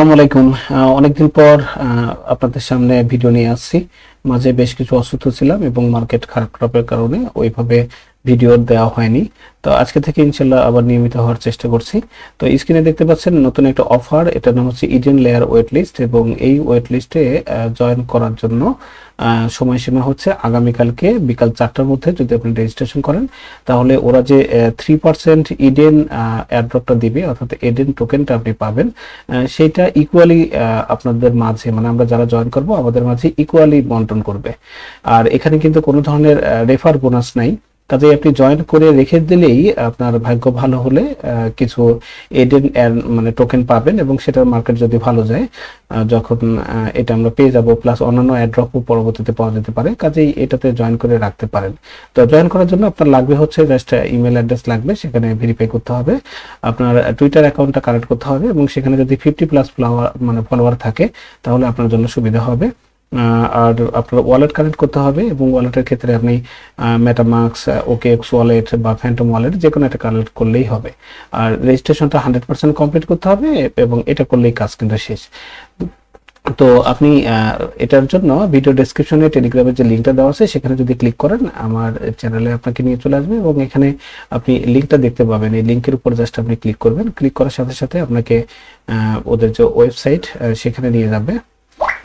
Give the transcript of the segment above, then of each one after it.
আসসালামু আলাইকুম। অনেকদিন পর আপনাদের সামনে ভিডিও নিয়ে আসছি। মাঝে বেশ কিছু অসুস্থ ছিলাম এবং মার্কেট খারাপের কারণে ওইভাবে ভিডিও দেওয়া হয়নি। তো আজকে থেকে ইনশাল্লাহ আবার নিয়মিত হওয়ার চেষ্টা করছি। তো স্ক্রিনে দেখতে পাচ্ছেন নতুন একটা অফার, এটার নাম হচ্ছে ইডেন লেয়ার ওয়েট লিস্ট এবং এই ওয়েট লিস্টে জয়েন করার জন্য সময়সীমা হচ্ছে আগামীকালকে বিকাল 4টার মধ্যে। যদি আপনি রেজিস্ট্রেশন করেন তাহলে ওরা যে 3% ইডেন এয়ারড্রপটা দিবে, অর্থাৎ ইডেন টোকেনটা আপনি পাবেন, সেইটা ইকুয়ালি আপনাদের মাঝে, মানে আমরা যারা জয়েন করব আমাদের মাঝে ইকুয়ালি বন্টন করবে। আর এখানে কিন্তু কোনো ধরনের রেফার বোনাস নাই। কাজে আপনি জয়েন করে রেখে দিলেই আপনার ভাগ্য ভালো হলে কিছু এডেন মানে টোকেন পাবেন এবং সেটার মার্কেট যদি ভালো যায়, যখন এটা আমরা পেয়ে যাব, প্লাস অন্যান্য অ্যাড্রপও পরবর্তীতে পাওয়া যেতে পারে। কাজেই এটাতে জয়েন করে রাখতে পারেন। তো জয়েন করার জন্য আপনার লাগবে হচ্ছে জাস্ট ইমেল অ্যাড্রেস লাগবে, সেখানে ভেরিফাই করতে হবে, আপনার টুইটার অ্যাকাউন্টটা কানেক্ট করতে হবে এবং সেখানে যদি 50+ ফলোয়ার থাকে তাহলে আপনার জন্য সুবিধা হবে। আর আপনার ওয়ালেট কানেক্ট করতে হবে এবং ওয়ালেটের ক্ষেত্রে আপনি মেটামাস্ক, ওকেএক্স ওয়ালেট বা ফ্যান্টম ওয়ালেট যে কোনো একটা কানেক্ট করলেই হবে। আর রেজিস্ট্রেশনটা 100% কমপ্লিট করতে হবে এবং এটা করলেই কাজ কিন্তু শেষ। তো আপনি এটার জন্য ভিডিও ডেসক্রিপশনে টেলিগ্রামের যে লিঙ্কটা দেওয়া আছে সেখানে যদি ক্লিক করেন আমার চ্যানেলে আপনাকে নিয়ে চলে আসবে এবং এখানে আপনি লিঙ্কটা দেখতে পাবেন। এই লিঙ্কের উপর জাস্ট আপনি ক্লিক করবেন, ক্লিক করার সাথে সাথে আপনাকে ওদের যে ওয়েবসাইট সেখানে নিয়ে যাবে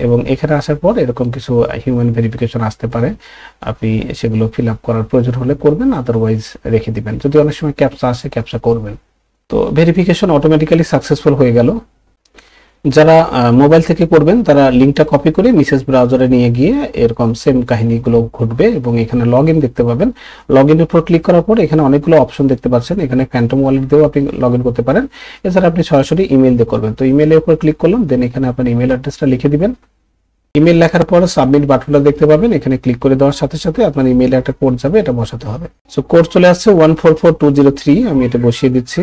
এবং এখানে আসার পর এরকম কিছু হিউম্যান ভেরিফিকেশন আসতে পারে, আপনি সেগুলো ফিল আপ করার প্রয়োজন হলে করবেন, আদারওয়াইজ রেখে দিবেন। যদি অনেক সময় ক্যাপচা আসে ক্যাপচা করবেন। তো ভেরিফিকেশন অটোমেটিক্যালি সাকসেসফুল হয়ে গেল। যারা মোবাইল থেকে করবেন তারা লিঙ্কটা কপি করে মিসেস ব্রাউজারে নিয়ে গিয়ে এরকম সেম কাহিনীগুলো ঘটবে এবং এখানে লগ ইন দেখতে পাবেন। লগ ইনের উপর ক্লিক করার পর এখানে অনেকগুলো অপশন দেখতে পাচ্ছেন, এখানে ফ্যান্টম ওয়ালেট দিয়েও আপনি লগ ইন করতে পারেন। এছাড়া আপনি সরাসরি ইমেল দিয়ে করবেন। তো ইমেলের উপর ক্লিক করলাম, দেন এখানে আপনার ইমেল অ্যাড্রেসটা লিখে দিবেন। ইমেল লেখার পর সাবমিট বাটনটা দেখতে পাবেন, এখানে ক্লিক করে দেওয়ার সাথে সাথে আপনার ইমেইলে একটা কোড যাবে, এটা বসাতে হবে। সো কোড চলে আসছে 144203, আমি এটা বসিয়ে দিচ্ছি।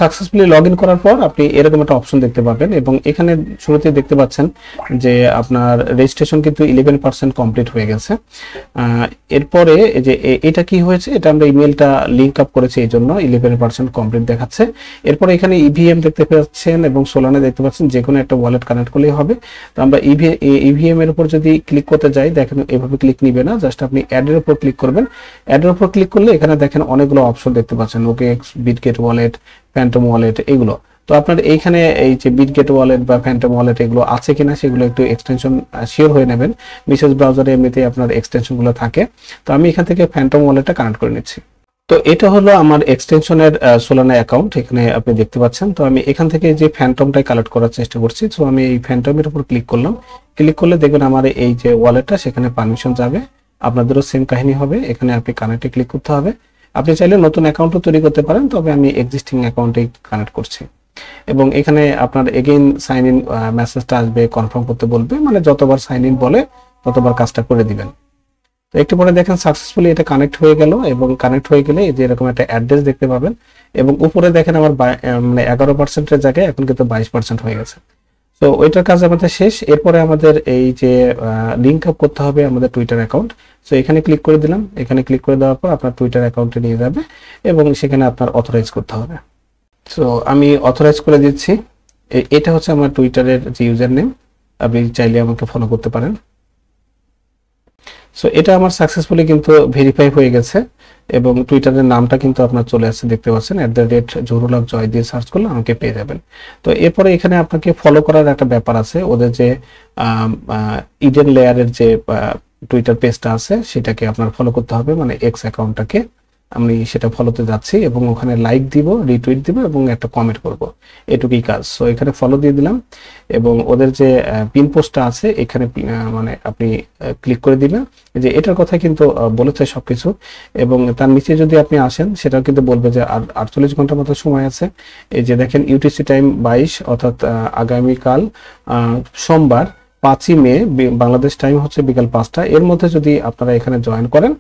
সাকসেসফুলি লগ ইন করার পর আপনি এরকম একটা অপশন দেখতে পাবেন এবং এখানে শুরুতে দেখতে পাচ্ছেন যে আপনার রেজিস্ট্রেশন কিন্তু 11% কমপ্লিট হয়ে গেছে। এরপরে যে এটা কি হয়েছে, এটা আমরা ইমেলটা লিঙ্ক আপ করেছি এই জন্য 11% কমপ্লিট দেখাচ্ছে। এরপরে এখানে ইভিএম দেখতে পাচ্ছেন এবং সোলানে দেখতে পাচ্ছেন, যে কোনো একটা ওয়ালেট কানেক্ট করলেই হবে। তো আমরা ইভিএম এর উপর যদি ক্লিক করতে যাই, দেখেন এভাবে ক্লিক নিবে না, জাস্ট আপনি অ্যাডের উপর ক্লিক করবেন। অ্যাডের উপর ক্লিক করলে এখানে দেখেন অনেকগুলো অপশন দেখতে পাচ্ছেন, OKX, Bitget wallet, Phantom wallet, এগুলো। তো আপনার এইখানে এই যে বিটগেট ওয়ালেট বা ফ্যান্টম ওয়ালেট এগুলো আছে কিনা সেগুলো একটু এক্সটেনশন শিওর হয়ে নেবেন। মিসেস ব্রাউজারে এমনিতেই আপনার এক্সটেনশন গুলো থাকে। তো আমি এখান থেকে ফ্যান্টম ওয়ালেটটা কানেক্ট করে নিচ্ছি। তো এটা হলো আমার এক্সটেনশনের সোলানা অ্যাকাউন্ট, এখানে আপনি দেখতে পাচ্ছেন। তো আমি এখান থেকে যে ফ্যান্টমটাই কালেক্ট করার চেষ্টা করছি। তো আমি এই ফ্যান্টমের উপর ক্লিক করলাম, ক্লিক করলে দেখবেন আমার এই যে ওয়ালেটটা সেখানে পারমিশন যাবে। আপনাদেরও সেম কাহিনী হবে, এখানে আপনি কানেক্টে ক্লিক করতে হবে। আপনি চাইলে নতুন অ্যাকাউন্টও তৈরি করতে পারেন, তবে আমি এক্সিস্টিং অ্যাকাউন্টেই কানেক্ট করছি এবং এখানে আপনার এগেইন সাইন ইন মেসেজটা আসবে, কনফার্ম করতে বলবে, মানে যতবার সাইন ইন বলে ততবার কাজটা করে দিবেন। তো একটু পরে দেখেন সাকসেসফুলি এটা কানেক্ট হয়ে গেল এবং কানেক্ট হয়ে গেলে এই যে এরকম একটা অ্যাড্রেস দেখতে পাবেন এবং উপরে দেখেন আমার মানে 11%-এর জায়গায় এখন কিন্তু 22% হয়ে গেছে। তো ওইটার কাজ আমাদের শেষ। এরপরে আমাদের এই যে লিঙ্ক আপ করতে হবে আমাদের টুইটার অ্যাকাউন্ট। সো এখানে ক্লিক করে দিলাম, এখানে ক্লিক করে দেওয়ার পর আপনার টুইটার অ্যাকাউন্টে নিয়ে যাবে এবং সেখানে আপনার অথরাইজ করতে হবে। সো আমি অথরাইজ করে দিচ্ছি। এটা হচ্ছে আমার টুইটারের যে ইউজার নেম, আপনি চাইলে আমাকে ফলো করতে পারেন। সো এটা আমার সাকসেসফুলি কিন্তু ভেরিফাই হয়ে গেছে এবং টুইটারের নামটা কিন্তু আপনার চলে আসছে, দেখতে পাচ্ছেন @জহুরুল-হক-জয় দিয়ে সার্চ করলে আমাকে পেয়ে যাবেন। তো এরপরে এখানে আপনাকে ফলো করার একটা ব্যাপার আছে, ওদের যে ইডেন লেয়ারের যে টুইটার পেজটা আছে সেটাকে আপনার ফলো করতে হবে, মানে এক্স অ্যাকাউন্টটাকে। আমি সেটা ফলোতে যাচ্ছি এবং ওখানে লাইক দিব, রিটুইট দিব এবং একটা কমেন্ট করব, এটুকুই কাজ। সো এখানে ফলো দিয়ে দিলাম এবং ওদের যে পিন পোস্টটা আছে এখানে মানে আপনি ক্লিক করে দিবেন। যে এটার কথা কিন্তু বলেছে সবকিছু এবং তার নিচে যদি আপনি আসেন সেটাও কিন্তু বলবে যে আর 48 ঘন্টার মতো সময় আছে। এই যে দেখেন ইউটিসি টাইম 22, অর্থাৎ আগামীকাল সোমবার 5ই মে বাংলাদেশ টাইম হচ্ছে বিকাল 5টা, এর মধ্যে যদি আপনারা এখানে জয়েন করেন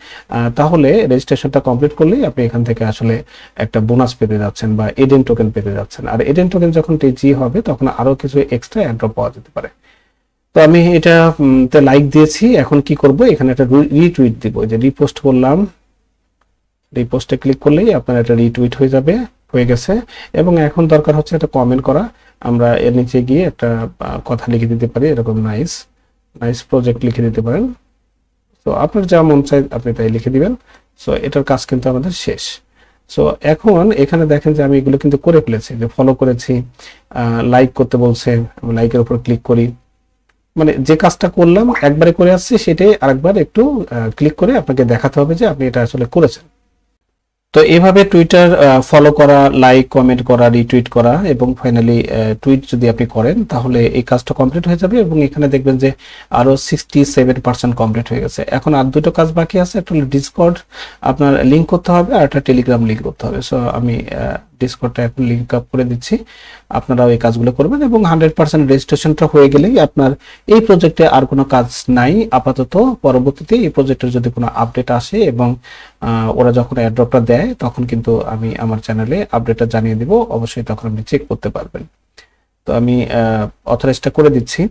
তাহলে রেজিস্ট্রেশনটা কমপ্লিট করলেই আপনি এখান থেকে আসলে একটা বোনাস পেতে যাচ্ছেন বা এডেন টোকেন পেতে যাচ্ছেন। আর এডেন টোকেন যখন টিজি হবে তখন আরো কিছু এক্সট্রা এয়ারড্রপ পাওয়া যেতে পারে। তো আমি এটা লাইক দিয়েছি, এখন কি করব, এখানে একটা রিটুইট দিব। যে রিপোস্ট করলাম, রিপোস্টে ক্লিক করলেই আপনার একটা রিটুইট হয়ে যাবে হয়ে গেছে। এবং এখন দরকার হচ্ছে একটা কমেন্ট করা। আমরা এর নিচে গিয়ে একটা কথা লিখে দিতে পারি, এরকম নাইস নাইস প্রজেক্ট লিখে দিতে পারেন। তো আপনার যা মন চায় আপনি তাই লিখে দিবেন। সো এটার কাজ কিন্তু আমাদের শেষ। সো এখন এখানে দেখেন যে আমি এগুলো কিন্তু করে ফেলেছি, যে ফলো করেছি, লাইক করতে বলছে, আমি লাইকের উপর ক্লিক করি, মানে যে কাজটা করলাম একবারে করে আসছি সেটাই আরেকবার একটু ক্লিক করে আপনাকে দেখাতে হবে যে আপনি এটা আসলে করেছেন। তো এইভাবে টুইটার ফলো করা, লাইক কমেন্ট করা, রিটুইট করা এবং ফাইনালি টুইট যদি আপনি করেন তাহলে এই কাজটা কমপ্লিট হয়ে যাবে। এবং এখানে দেখবেন যে আরো 67% কমপ্লিট হয়ে গেছে। এখন আর দুটো কাজ বাকি আছে, একটা হলো ডিসকর্ড আপনার লিংক করতে হবে আর একটা টেলিগ্রাম লিংক করতে হবে। সো আমি ডিসকর্ডটা এখন লিংক আপ করে দিচ্ছি, আপনারাও এই কাজগুলো করবেন এবং 100% রেজিস্ট্রেশনটা হয়ে গেলেই আপনার এই প্রজেক্টে আর কোনো কাজ নাই আপাতত। পরবর্তীতে এই প্রজেক্টের যদি কোনো আপডেট আসে এবং ওরা যখন এয়ারড্রপটা দেয় তখন কিন্তু আমি আমার চ্যানেলে আপডেটটা জানিয়ে দিব, অবশ্যই তখন আপনি চেক করতে পারবেন। তো আমি অথরাইজটা করে দিচ্ছি।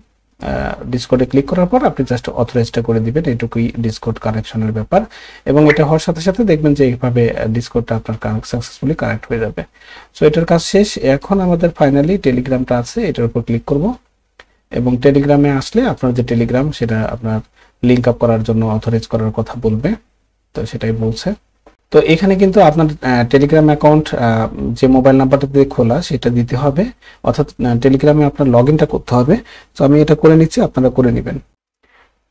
ডিসকর্ডে ক্লিক করার পর আপনি জাস্ট অথরাইজটা করে দিবেন, এটুকুই ডিসকর্ড কানেকশনের ব্যাপার। এবং এটা হওয়ার সাথে সাথে দেখবেন যে এইভাবে ডিসকর্ডটা আপনার সাকসেসফুলি কানেক্ট হয়ে যাবে। সো এটার কাজ শেষ। এখন আমাদের ফাইনালি টেলিগ্রামটা আছে, এটার উপর ক্লিক করব এবং টেলিগ্রামে আসলে আপনার যে টেলিগ্রাম সেটা আপনার লিংক আপ করার জন্য অথরাইজ করার কথা বলবে, তো সেটাই বলছে। তো এখানে কিন্তু আপনার টেলিগ্রাম অ্যাকাউন্ট যে মোবাইল নাম্বারটা দিয়ে খোলা সেটা দিতে হবে, অর্থাৎ টেলিগ্রামে আপনার লগ ইনটা করতে হবে। তো আমি এটা করে নিচ্ছি, আপনারা করে নেবেন।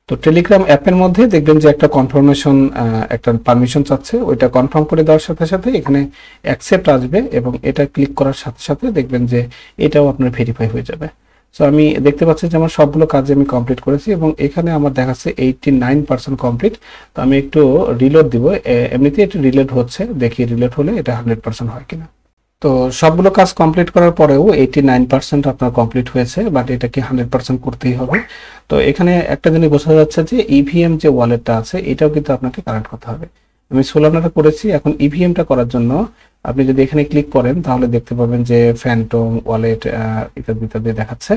তো টেলিগ্রাম অ্যাপের মধ্যে দেখবেন যে একটা কনফার্মেশন, একটা পারমিশন চাচ্ছে, ওইটা কনফার্ম করে দেওয়ার সাথে সাথে এখানে অ্যাকসেপ্ট আসবে এবং এটা ক্লিক করার সাথে সাথে দেখবেন যে এটাও আপনার ভেরিফাই হয়ে যাবে। সো আমি দেখতে পাচ্ছি যে আমার সবগুলো কাজ আমি কমপ্লিট করেছি এবং এখানে আমার দেখাচ্ছে 89% কমপ্লিট। তো আমি একটু রিলোড দিব, এমনিতেই এটা রিলোড হচ্ছে, দেখি রিলোড হলে এটা 100% হয় কিনা। তো সবগুলো কাজ কমপ্লিট করার পরেও 89% আপনার কমপ্লিট হয়েছে, বাট এটাকে 100% করতেই হবে। তো এখানে একটা জিনিস বোঝা যাচ্ছে যে ইভিএম যে ওয়ালেটটা আছে এটাও কিন্তু আপনাকে কানেক্ট করতে হবে। আমি সোলানাটা করেছি, এখন ইভিএমটা করার জন্য আপনি যদি এখানে ক্লিক করেন তাহলে দেখতে পাবেন যে ফ্যান্টম ওয়ালেট ইত্যাদি ইত্যাদি দেখাচ্ছে।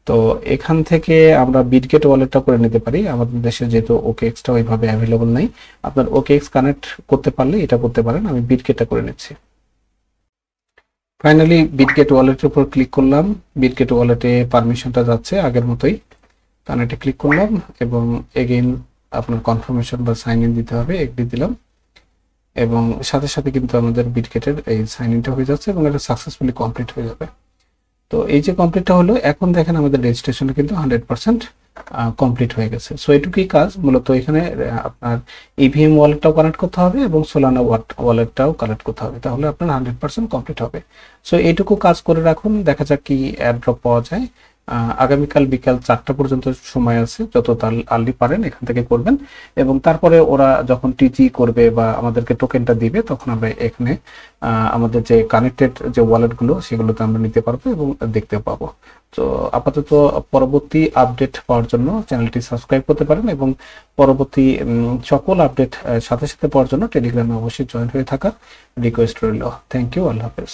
তো এখান থেকে আমরা বিটগেট ওয়ালেটটা করে নিতে পারি, আমাদের দেশে যেহেতু ওকেএক্সটা ওইভাবে অ্যাভেলেবল নেই। আপনার ওকেএক্স কানেক্ট করতে পারলে এটা করতে পারেন, আমি বিটগেটটা করে নিচ্ছি। ফাইনালি বিটগেট ওয়ালেটের উপর ক্লিক করলাম, বিটগেট ওয়ালেটে পারমিশনটা যাচ্ছে আগের মতোই, কানেক্টে ক্লিক করলাম এবং এগেইন আপনার কনফার্মেশন বা সাইন ইন দিতে হবে, এগ্রি দিলাম এবং সাথে সাথে কিন্তু আমাদের বিটগেটের এই সাইন ইনটা হয়ে যাচ্ছে এবং এটা সাকসেসফুলি কমপ্লিট হয়ে যাবে। তো এই যে কমপ্লিটটা হলো, এখন দেখেন আমাদের রেজিস্ট্রেশন কিন্তু 100% কমপ্লিট হয়ে গেছে। সো এটুকুই কাজ মূলত। এখানে আপনার ইভিএম ওয়ালেটটাও কানেক্ট করতে হবে এবং সোলানা ওয়ালেটটাও কানেক্ট করতে হবে, তাহলে আপনার 100% কমপ্লিট হবে। সো এইটুকু কাজ করে রাখুন, দেখা যাক কি এয়ারড্রপ পাওয়া যায়। আগামীকাল বিকাল 4টা পর্যন্ত সময় আছে, যত আর্লি পারেন এখান থেকে করবেন এবং তারপরে ওরা যখন টিজি করবে বা আমাদেরকে টোকেনটা দিবে তখন আমরা এখানে আমাদের যে কানেক্টেড যে ওয়ালেটগুলো সেগুলোতে আমরা নিতে পারবো এবং দেখতে পাবো। তো আপাতত পরবর্তী আপডেট পাওয়ার জন্য চ্যানেলটি সাবস্ক্রাইব করতে পারেন এবং পরবর্তী সকল আপডেট সাথে সাথে পাওয়ার জন্য টেলিগ্রামে অবশ্যই জয়েন হয়ে থাকার রিকোয়েস্ট রইল। থ্যাংক ইউ, আল্লাহ হাফেজ।